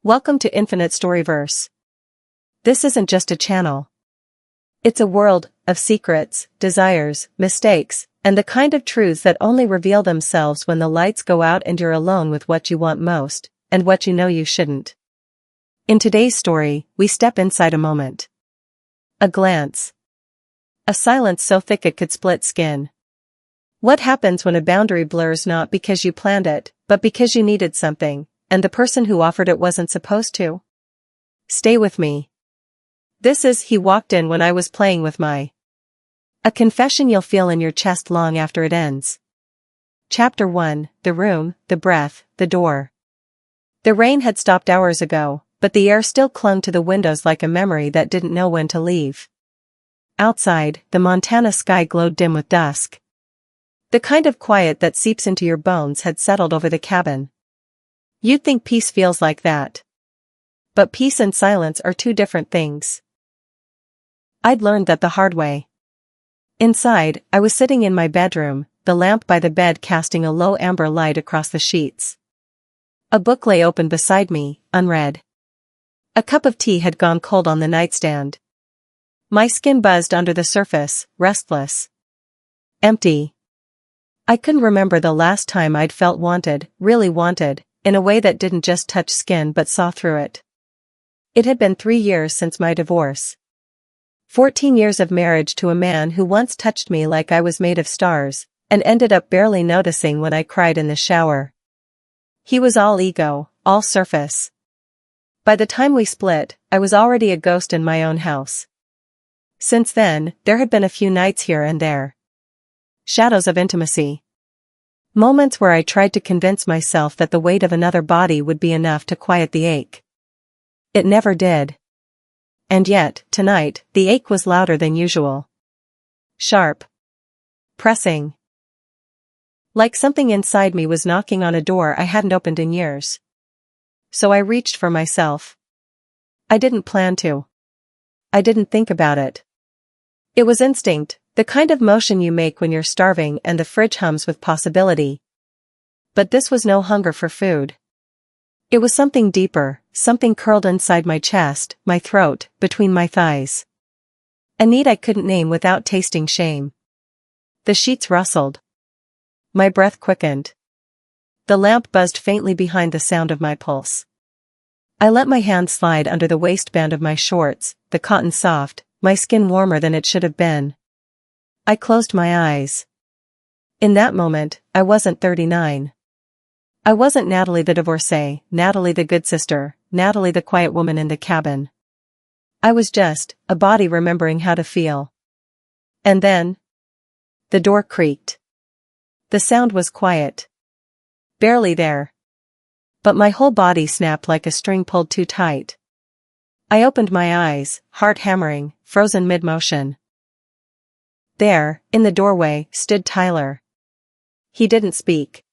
Welcome to Infinite Storyverse. This isn't just a channel. It's a world of secrets, desires, mistakes, and the kind of truths that only reveal themselves when the lights go out and you're alone with what you want most, and what you know you shouldn't. In today's story, we step inside a moment. A glance. A silence so thick it could split skin. What happens when a boundary blurs not because you planned it, but because you needed something, and the person who offered it wasn't supposed to? Stay with me. He walked in when I was playing with my. A confession you'll feel in your chest long after it ends. Chapter 1, The Room, the Breath, the Door. The rain had stopped hours ago, but the air still clung to the windows like a memory that didn't know when to leave. Outside, the Montana sky glowed dim with dusk. The kind of quiet that seeps into your bones had settled over the cabin. You'd think peace feels like that. But peace and silence are two different things. I'd learned that the hard way. Inside, I was sitting in my bedroom, the lamp by the bed casting a low amber light across the sheets. A book lay open beside me, unread. A cup of tea had gone cold on the nightstand. My skin buzzed under the surface, restless. Empty. I couldn't remember the last time I'd felt wanted, really wanted, in a way that didn't just touch skin but saw through it. It had been 3 years since my divorce. 14 years of marriage to a man who once touched me like I was made of stars, and ended up barely noticing when I cried in the shower. He was all ego, all surface. By the time we split, I was already a ghost in my own house. Since then, there had been a few nights here and there. Shadows of intimacy. Moments where I tried to convince myself that the weight of another body would be enough to quiet the ache. It never did. And yet, tonight, the ache was louder than usual. Sharp. Pressing. Like something inside me was knocking on a door I hadn't opened in years. So I reached for myself. I didn't plan to. I didn't think about it. It was instinct, the kind of motion you make when you're starving and the fridge hums with possibility. But this was no hunger for food. It was something deeper, something curled inside my chest, my throat, between my thighs. A need I couldn't name without tasting shame. The sheets rustled. My breath quickened. The lamp buzzed faintly behind the sound of my pulse. I let my hand slide under the waistband of my shorts, the cotton soft, my skin warmer than it should have been. I closed my eyes. In that moment, I wasn't 39. I wasn't Natalie the divorcee, Natalie the good sister, Natalie the quiet woman in the cabin. I was just a body remembering how to feel. And then, the door creaked. The sound was quiet. Barely there. But my whole body snapped like a string pulled too tight. I opened my eyes, heart hammering, frozen mid-motion. There, in the doorway, stood Tyler. He didn't speak.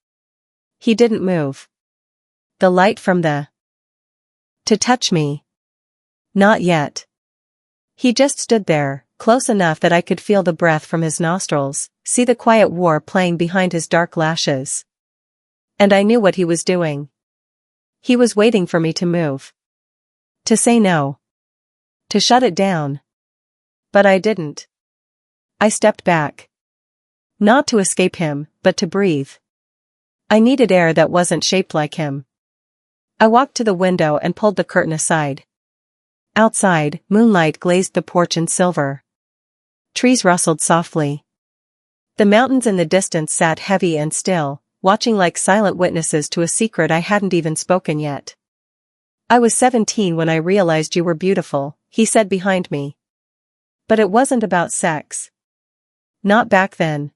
He didn't move. The light from the. To touch me. Not yet. He just stood there, close enough that I could feel the breath from his nostrils, see the quiet war playing behind his dark lashes. And I knew what he was doing. He was waiting for me to move. To say no. To shut it down. But I didn't. I stepped back. Not to escape him, but to breathe. I needed air that wasn't shaped like him. I walked to the window and pulled the curtain aside. Outside, moonlight glazed the porch in silver. Trees rustled softly. The mountains in the distance sat heavy and still, watching like silent witnesses to a secret I hadn't even spoken yet. I was 17 when I realized you were beautiful, he said behind me. But it wasn't about sex. Not back then.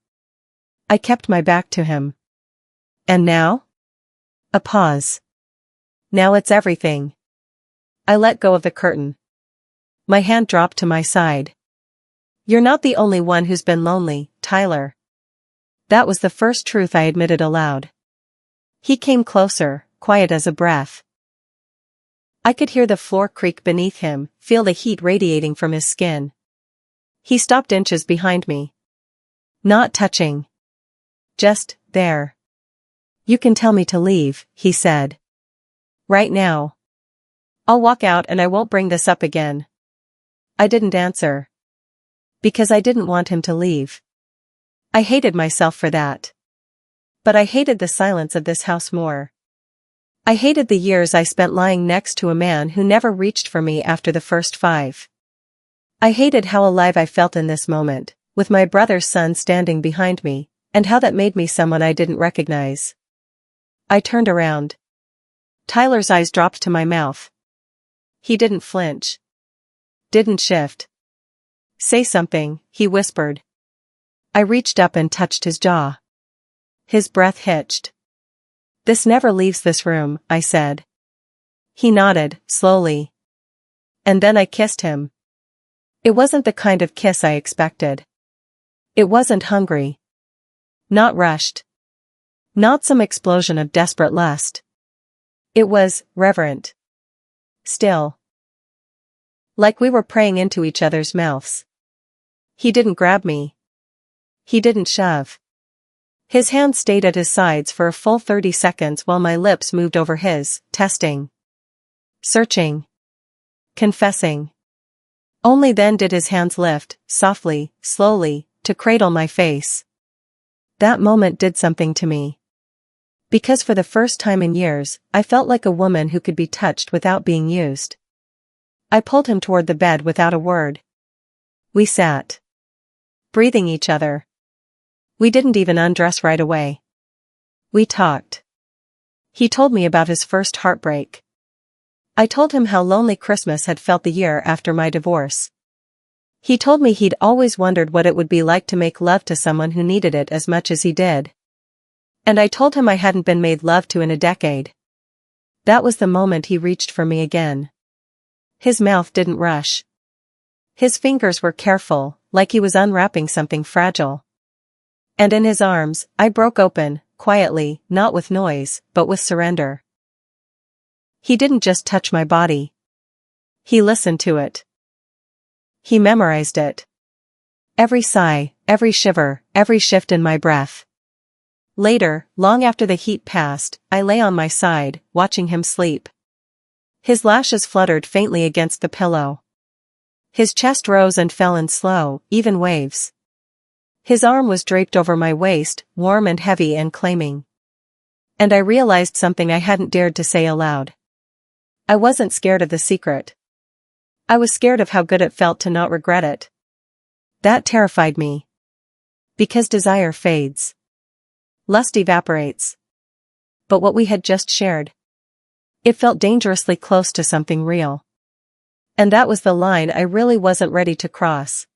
I kept my back to him. And now? A pause. Now it's everything. I let go of the curtain. My hand dropped to my side. You're not the only one who's been lonely, Tyler. That was the first truth I admitted aloud. He came closer, quiet as a breath. I could hear the floor creak beneath him, feel the heat radiating from his skin. He stopped inches behind me. Not touching. Just there. You can tell me to leave, he said. Right now. I'll walk out and I won't bring this up again. I didn't answer. Because I didn't want him to leave. I hated myself for that. But I hated the silence of this house more. I hated the years I spent lying next to a man who never reached for me after the first 5. I hated how alive I felt in this moment, with my brother's son standing behind me, and how that made me someone I didn't recognize. I turned around. Tyler's eyes dropped to my mouth. He didn't flinch. Didn't shift. Say something, he whispered. I reached up and touched his jaw. His breath hitched. This never leaves this room, I said. He nodded, slowly. And then I kissed him. It wasn't the kind of kiss I expected. It wasn't hungry. Not rushed. Not some explosion of desperate lust. It was reverent. Still. Like we were praying into each other's mouths. He didn't grab me. He didn't shove. His hand stayed at his sides for a full 30 seconds while my lips moved over his, testing. Searching. Confessing. Only then did his hands lift, softly, slowly, to cradle my face. That moment did something to me. Because for the first time in years, I felt like a woman who could be touched without being used. I pulled him toward the bed without a word. We sat. Breathing each other. We didn't even undress right away. We talked. He told me about his first heartbreak. I told him how lonely Christmas had felt the year after my divorce. He told me he'd always wondered what it would be like to make love to someone who needed it as much as he did. And I told him I hadn't been made love to in a decade. That was the moment he reached for me again. His mouth didn't rush. His fingers were careful, like he was unwrapping something fragile. And in his arms, I broke open, quietly, not with noise, but with surrender. He didn't just touch my body. He listened to it. He memorized it. Every sigh, every shiver, every shift in my breath. Later, long after the heat passed, I lay on my side, watching him sleep. His lashes fluttered faintly against the pillow. His chest rose and fell in slow, even waves. His arm was draped over my waist, warm and heavy and claiming. And I realized something I hadn't dared to say aloud. I wasn't scared of the secret. I was scared of how good it felt to not regret it. That terrified me. Because desire fades. Lust evaporates. But what we had just shared. It felt dangerously close to something real. And that was the line I really wasn't ready to cross.